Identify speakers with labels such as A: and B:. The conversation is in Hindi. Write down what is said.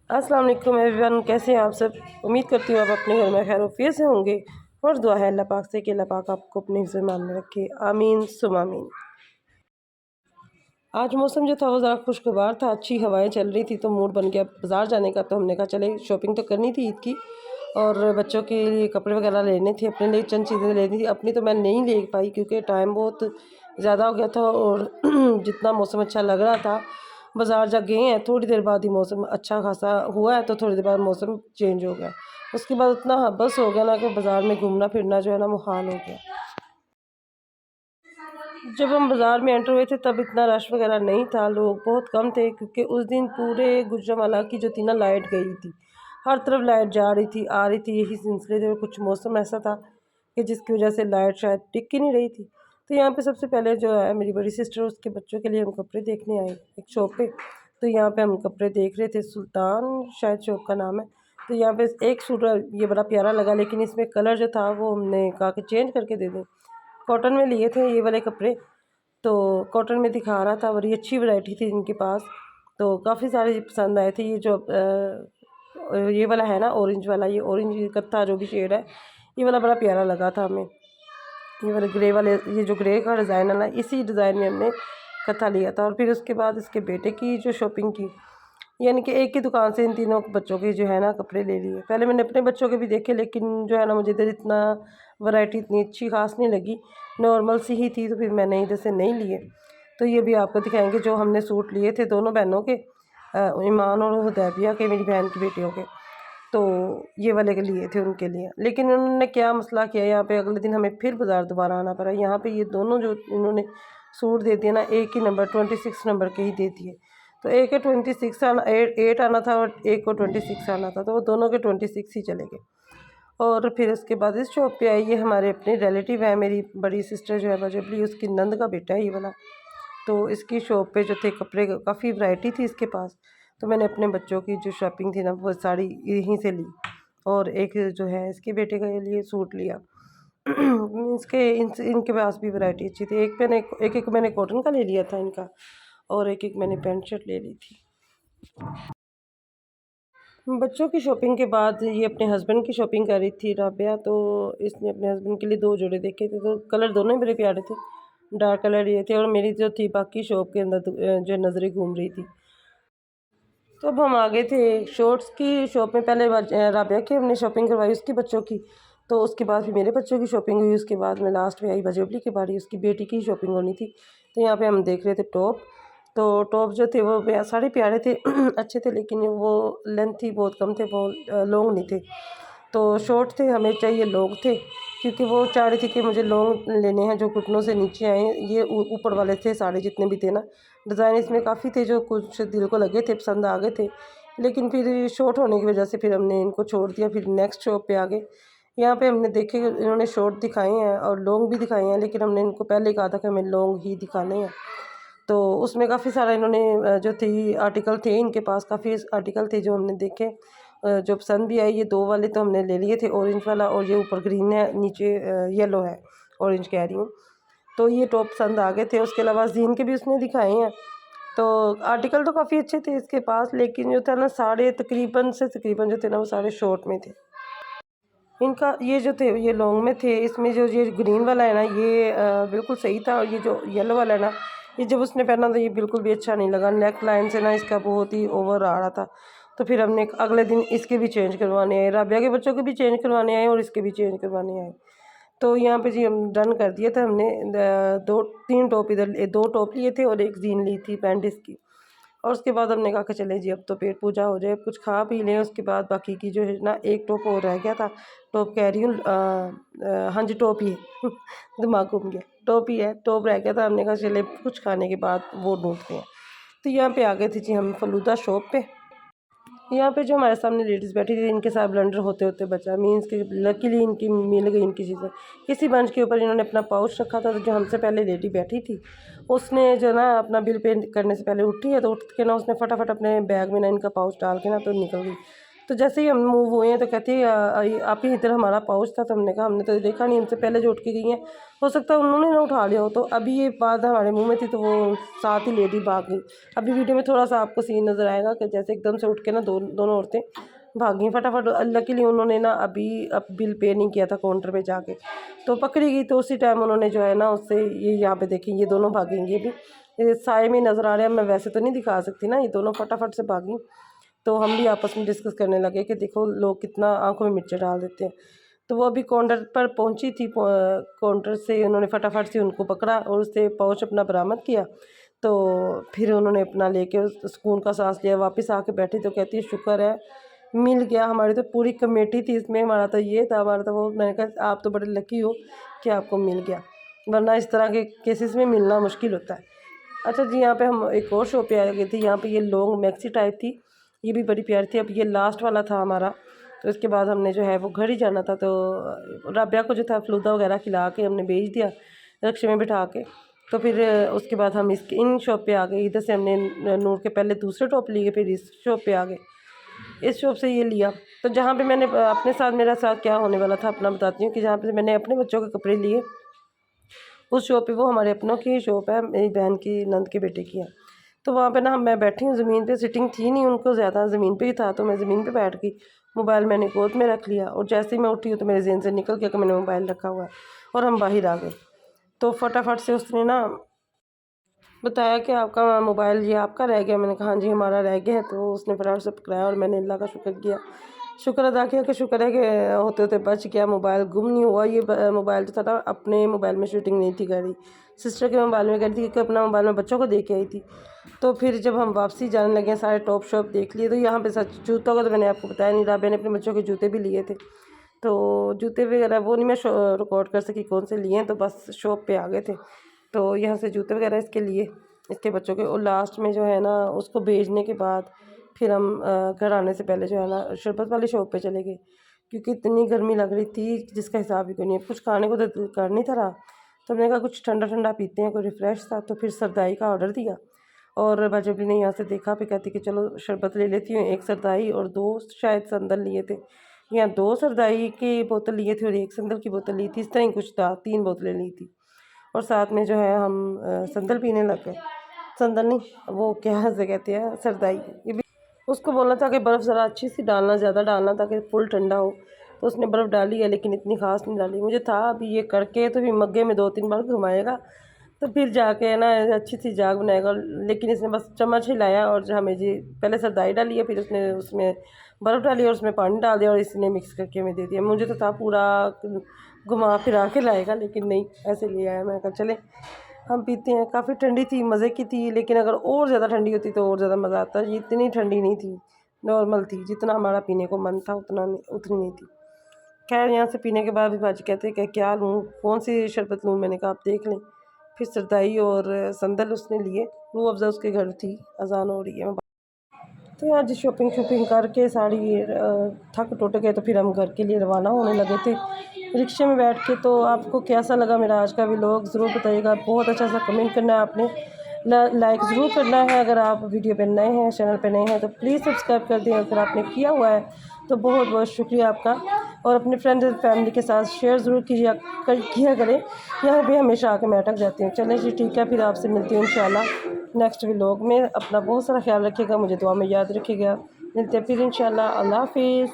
A: अस्सलाम वालेकुम एवरीवन, कैसे हैं आप सब। उम्मीद करती हूँ आप अपने घर में खैर से होंगे और दुआ है अल्लाह पाक से कि अल्लाह पाक आपको अपने हिफ्ज़ ईमान में रखे, आमीन सुम आमीन। आज मौसम जो था वो ज़रा खुशगवार था, अच्छी हवाएं चल रही थी तो मूड बन गया बाज़ार जाने का। तो हमने कहा चले शॉपिंग तो करनी थी ईद की, और बच्चों के लिए कपड़े वगैरह लेने थे, अपने लिए चंद चीज़ें लेनी थी। अपनी तो मैं नहीं ले पाई क्योंकि टाइम बहुत ज़्यादा हो गया था, और जितना मौसम अच्छा लग रहा था बाज़ार जब गए हैं थोड़ी देर बाद ही मौसम अच्छा खासा हुआ है, तो थोड़ी देर बाद मौसम चेंज हो गया। उसके बाद इतना हबस हो गया ना कि बाज़ार में घूमना फिरना जो है ना मुहाल हो गया। जब हम बाज़ार में एंटर हुए थे तब इतना रश वगैरह नहीं था, लोग बहुत कम थे क्योंकि उस दिन पूरे गुजरांवाला की जो थी ना लाइट गई थी, हर तरफ लाइट जा रही थी आ रही थी, यही सिलसिले थे। और कुछ मौसम ऐसा था कि जिसकी वजह से लाइट शायद टिक ही नहीं रही थी। तो यहाँ पे सबसे पहले जो है मेरी बड़ी सिस्टर, उसके बच्चों के लिए हम कपड़े देखने आए एक शॉप पे। तो यहाँ पे हम कपड़े देख रहे थे, सुल्तान शायद शॉप का नाम है। तो यहाँ पे एक सूट ये बड़ा प्यारा लगा, लेकिन इसमें कलर जो था वो हमने कहा कि चेंज करके दे दें। कॉटन में लिए थे ये वाले कपड़े, तो कॉटन में दिखा रहा था, बड़ी अच्छी वैरायटी थी इनके पास। तो काफ़ी सारे पसंद आए थे। ये जो ये वाला है ना ऑरेंज वाला, ये ऑरेंज कत्था जो भी शेड है, ये वाला बड़ा प्यारा लगा था हमें। ये वाले ग्रे वाले, ये जो ग्रे का डिज़ाइन है ना, इसी डिज़ाइन में हमने कत्था लिया था। और फिर उसके बाद इसके बेटे की जो शॉपिंग की, यानी कि एक ही दुकान से इन तीनों बच्चों के जो है ना कपड़े ले लिए। पहले मैंने अपने बच्चों के भी देखे, लेकिन जो है ना मुझे इधर इतना वैरायटी इतनी अच्छी खास नहीं लगी, नॉर्मल सी ही थी, तो फिर मैंने इधर से नहीं लिए। तो ये भी आपको दिखाएंगे जो हमने सूट लिए थे दोनों बहनों के, ईमान और हुदैबिया के, मेरी बहन की बेटियों के। तो ये वाले के लिए थे उनके लिए, लेकिन उन्होंने क्या मसला किया, यहाँ पे अगले दिन हमें फिर बाज़ार दोबारा आना पड़ा। यहाँ पे ये दोनों जो इन्होंने सूट दे दिए ना, एक ही नंबर 26 नंबर के ही दे दिए। तो एक के 26 आना, 8 आना था और एक को 26 आना था, तो वो दोनों के 26 ही चले गए। और फिर उसके बाद इस शॉप पे आई, ये हमारे अपने रिलेटिव है, मेरी बड़ी सिस्टर जो है बजबली, उसकी नंद का बेटा है ये वाला। तो इसकी शॉप पे जो थे कपड़े, काफ़ी वैरायटी थी इसके पास। तो मैंने अपने बच्चों की जो शॉपिंग थी ना वो सारी यहीं से ली। और एक जो है इसके बेटे के लिए सूट लिया। इसके इनके पास भी वैरायटी अच्छी थी। एक मैंने कॉटन का ले लिया था इनका, और एक मैंने पैंट शर्ट ले ली थी। बच्चों की शॉपिंग के बाद ये अपने हस्बैंड की शॉपिंग कर रही थी राबिया। तो इसने अपने हस्बैंड के लिए 2 जोड़े देखे थे, तो कलर दोनों ही बड़े प्यारे थे, डार्क कलर ये थे। और मेरी जो थी बाकी शॉप के अंदर जो नज़रें घूम रही थी। तो अब हम आ गए थे शॉर्ट्स की शॉप में। पहले राबिया की हमने शॉपिंग करवाई, उसकी बच्चों की। तो उसके बाद फिर मेरे बच्चों की शॉपिंग हुई। उसके बाद मैं लास्ट में आई बजबली के बारी, उसकी बेटी की शॉपिंग होनी थी। तो यहाँ पे हम देख रहे थे टॉप। तो टॉप जो थे वो सारे प्यारे थे, अच्छे थे, लेकिन वो लेंथ थी बहुत कम थे, वो लॉन्ग नहीं थे। तो शॉर्ट थे, हमें चाहिए लॉन्ग थे, क्योंकि वो चाह रही थी कि मुझे लॉन्ग लेने हैं जो घुटनों से नीचे आए। ये ऊपर वाले थे सारे जितने भी थे ना, डिज़ाइन इसमें काफ़ी थे जो कुछ दिल को लगे थे, पसंद आ गए थे। लेकिन फिर शॉर्ट होने की वजह से फिर हमने इनको छोड़ दिया, फिर नेक्स्ट शॉप पे आ गए। यहाँ पे हमने देखे इन्होंने शॉर्ट दिखाए हैं और लॉन्ग भी दिखाए हैं, लेकिन हमने इनको पहले कहा था कि हमें लॉन्ग ही दिखाने हैं। तो उसमें काफ़ी सारा इन्होंने जो थी आर्टिकल थे इनके पास, काफ़ी आर्टिकल थे जो हमने देखे, जो पसंद भी आई। ये 2 वाले तो हमने ले लिए थे, ऑरेंज वाला और ये ऊपर ग्रीन है, नीचे येलो है, ऑरेंज कह रही हूँ। तो ये टॉप पसंद आ गए थे। उसके अलावा जीन के भी उसने दिखाए हैं। तो आर्टिकल तो काफ़ी अच्छे थे इसके पास, लेकिन जो था ना सारे तकरीबन से तकरीबन जो थे ना वो सारे शॉर्ट में थे। इनका ये जो थे ये लॉन्ग में थे। इसमें जो ये ग्रीन वाला है ना ये बिल्कुल सही था, और ये जो येलो वाला है ना, ये जब उसने पहना तो ये बिल्कुल भी अच्छा नहीं लगा। नेक लाइन से ना इसका बहुत ही ओवर आ रहा था। तो फिर हमने अगले दिन इसके भी चेंज करवाने आए, राबिया के बच्चों के भी चेंज करवाने आए और इसके भी चेंज करवाने आए। तो यहाँ पे जी हम डन कर दिया था हमने। 2-3 टॉप इधर 2 टॉप लिए थे और एक जीन ली थी पैंट इसकी। और उसके बाद हमने कहा कि चले जी अब तो पेट पूजा हो जाए, कुछ खा पी लें। उसके बाद बाकी की जो है ना एक टॉप और रह गया था। टॉप कह रही हूँ हाँ जी टॉप ही है दिमाग घूम गया, टॉप ही है, टॉप रह गया था। हमने कहा चले कुछ खाने के बाद वो ढूंढते हैं। तो यहाँ पे आ गए थे जी हम फलूदा शॉप पे। यहाँ पे जो हमारे सामने लेडीज़ बैठी थी, इनके साथ ब्लेंडर होते होते बचा, मीन्स कि लकीली इनकी मिल गई इनकी चीज़ें। इसी बेंच के ऊपर इन्होंने अपना पाउच रखा था। तो जो हमसे पहले लेडी बैठी थी उसने जो ना अपना बिल पे करने से पहले उठी है, तो उठ के ना उसने फटाफट अपने बैग में ना इनका पाउच डाल के ना तो निकल गई। तो जैसे ही हम मूव हुए हैं तो कहती है आप ही इधर हमारा पाउच था। तो हमने कहा हमने तो देखा नहीं, हमसे पहले जो उठ के गई हैं, हो सकता है उन्होंने ना उठा लिया हो। तो अभी ये बात हमारे मुंह में थी तो वो साथ ही लेडी भाग गई। अभी वीडियो में थोड़ा सा आपको सीन नज़र आएगा कि जैसे एकदम से उठ के ना दोनों औरतें भाग गई फटाफट। लकीली उन्होंने ना अभी अब बिल पे नहीं किया था काउंटर पे जाके, तो पकड़ी गई। तो उसी टाइम उन्होंने जो है ना उससे ये यहाँ पे देखी ये दोनों भागेंगे। ये भी ये साए में नज़र आ रहा है, मैं वैसे तो नहीं दिखा सकती ना। ये दोनों फटाफट से भागी। तो हम भी आपस में डिस्कस करने लगे कि देखो लोग कितना आंखों में मिर्च डाल देते हैं। तो वो अभी काउंटर पर पहुंची थी, काउंटर से उन्होंने फटाफट से उनको पकड़ा और उससे पाउच अपना बरामद किया। तो फिर उन्होंने अपना लेके सुकून का सांस लिया, वापस आके बैठी। तो कहती है शुक्र है मिल गया। हमारी तो पूरी कमेटी थी इसमें, हमारा तो ये था, हमारा तो वो। मैंने कहा आप तो बड़े लकी हो कि आपको मिल गया, वरना इस तरह के केसेस में मिलना मुश्किल होता है। अच्छा जी, यहाँ पे हम एक और शो पे आ गए थे। यहाँ पे ये लॉन्ग मैक्सी टाइप थी, ये भी बड़ी प्यारी थी। अब ये लास्ट वाला था हमारा, तो इसके बाद हमने जो है वो घर ही जाना था। तो राबिया को जो था फलूदा वगैरह खिला के हमने भेज दिया रिक्शे में बिठा के। तो फिर उसके बाद हम इन शॉप पे आ गए। इधर से हमने नूर के पहले दूसरे टॉप लिए, फिर इस शॉप पे आ गए। इस शॉप से ये लिया। तो जहाँ पे मैंने अपने साथ मेरा साथ क्या होने वाला था अपना बताती हूँ कि जहाँ पे मैंने अपने बच्चों के कपड़े लिए उस शॉप पे, वो हमारे अपनों की शॉप है, मेरी बहन की नंद के बेटे की है। तो वहाँ पे ना मैं बैठी हूँ ज़मीन पे, सिटिंग थी नहीं उनको ज़्यादा, ज़मीन पे ही था। तो मैं ज़मीन पे बैठ गई, मोबाइल मैंने गोद में रख लिया और जैसे ही मैं उठी हूँ तो मेरे जेहन से निकल गया कि मैंने मोबाइल रखा हुआ है और हम बाहर आ गए। तो फटाफट से उसने ना बताया कि आपका मोबाइल ये आपका रह गया। मैंने कहा हाँ जी हमारा रह गया है। तो उसने फटाफट से पकड़ाया और मैंने अल्लाह का शुक्र किया, शुक्र अदा किया कि शुक्र है कि होते होते बच गया, मोबाइल गुम नहीं हुआ। ये मोबाइल जो था ना, अपने मोबाइल में शूटिंग नहीं थी करी, सिस्टर के मोबाइल में करी थी, क्योंकि अपना मोबाइल में बच्चों को दे के आई थी। तो फिर जब हम वापसी जाने लगे सारे टॉप शॉप देख लिए। तो यहाँ पे सच जूतों का तो मैंने आपको बताया नहीं, राबिया ने अपने बच्चों के जूते भी लिए थे। तो जूते वगैरह वो नहीं मैं रिकॉर्ड कर सकी कौन से लिए हैं, तो बस शॉप पे आ गए थे। तो यहाँ से जूते वगैरह इसके लिए, इसके बच्चों के। और लास्ट में जो है ना उसको भेजने के बाद फिर हम घर आने से पहले जो है ना शरबत वाली शॉप पे चले गए, क्योंकि इतनी गर्मी लग रही थी जिसका हिसाब ही कोई नहीं है। कुछ खाने को तो दिल कर नहीं था रहा, तो हमने कहा कुछ ठंडा ठंडा पीते हैं, कोई रिफ़्रेश था। तो फिर सरदाई का ऑर्डर दिया और बाजबली ने यहाँ से देखा, फिर कहती कि चलो शरबत ले लेती हूँ, एक सरदाई और दो शायद संदल लिए थे। यहाँ दो सरदाई की बोतल लिए थे और एक संदल की बोतल ली थी, इस तरह ही कुछ था, 3 बोतलें ली थी। और साथ में जो है हम संदल पीने लग गए। संदल नहीं, वो क्या से कहते हैं सरदाई। ये भी उसको बोलना था कि बर्फ़ ज़रा अच्छी सी डालना, ज़्यादा डालना ताकि फुल ठंडा हो। तो उसने बर्फ़ डाली है लेकिन इतनी ख़ास नहीं डाली। मुझे था अभी ये करके तो फिर मग्गे में 2-3 बार घुमाएगा तो फिर जाके है ना अच्छी सी जाग बनाएगा। लेकिन इसने बस चम्मच हिलाया और जो हमें जी पहले सरदाई डाली है, फिर उसने उसमें बर्फ़ डाली और उसमें पानी डाल दिया और इसने मिक्स करके हमें दे दिया। मुझे तो था पूरा घुमा फिरा के लाएगा, लेकिन नहीं ऐसे ले आया। मैंने कहा चले हम पीते हैं। काफ़ी ठंडी थी, मज़े की थी, लेकिन अगर और ज़्यादा ठंडी होती तो और ज़्यादा मज़ा आता। ये इतनी ठंडी नहीं थी, नॉर्मल थी, जितना हमारा पीने को मन था उतनी नहीं थी। खैर यहाँ से पीने के बाद भी भाजी कहते हैं कि क्या लूँ, कौन सी शरबत लूँ। मैंने कहा आप देख लें। फिर सरदाई और संदल उसने लिए, रूह अफ़ज़ा उसके घर थी, अज़ान हो रही है। तो आज शॉपिंग करके साड़ी थक टूट गए, तो फिर हम घर के लिए रवाना होने लगे थे रिक्शे में बैठ के। तो आपको कैसा लगा मेरा आज का व्लॉग ज़रूर बताइएगा। बहुत अच्छा सा कमेंट करना है आपने, लाइक ज़रूर करना है। अगर आप वीडियो पे नए हैं, चैनल पे नए हैं तो प्लीज़ सब्सक्राइब कर दें। अगर आपने किया हुआ है तो बहुत बहुत शुक्रिया आपका। और अपने फ्रेंड्स एंड फैमिली के साथ शेयर ज़रूर किया करें। यहाँ पे हमेशा आके मैं अटक जाती हूँ। चलें जी ठीक है, फिर आपसे मिलती हूँ इंशाल्लाह नेक्स्ट व्लॉग में। अपना बहुत सारा ख्याल रखिएगा, मुझे दुआ में याद रखिएगा। मिलते हैं फिर इंशाल्लाह। अल्लाह हाफिज़।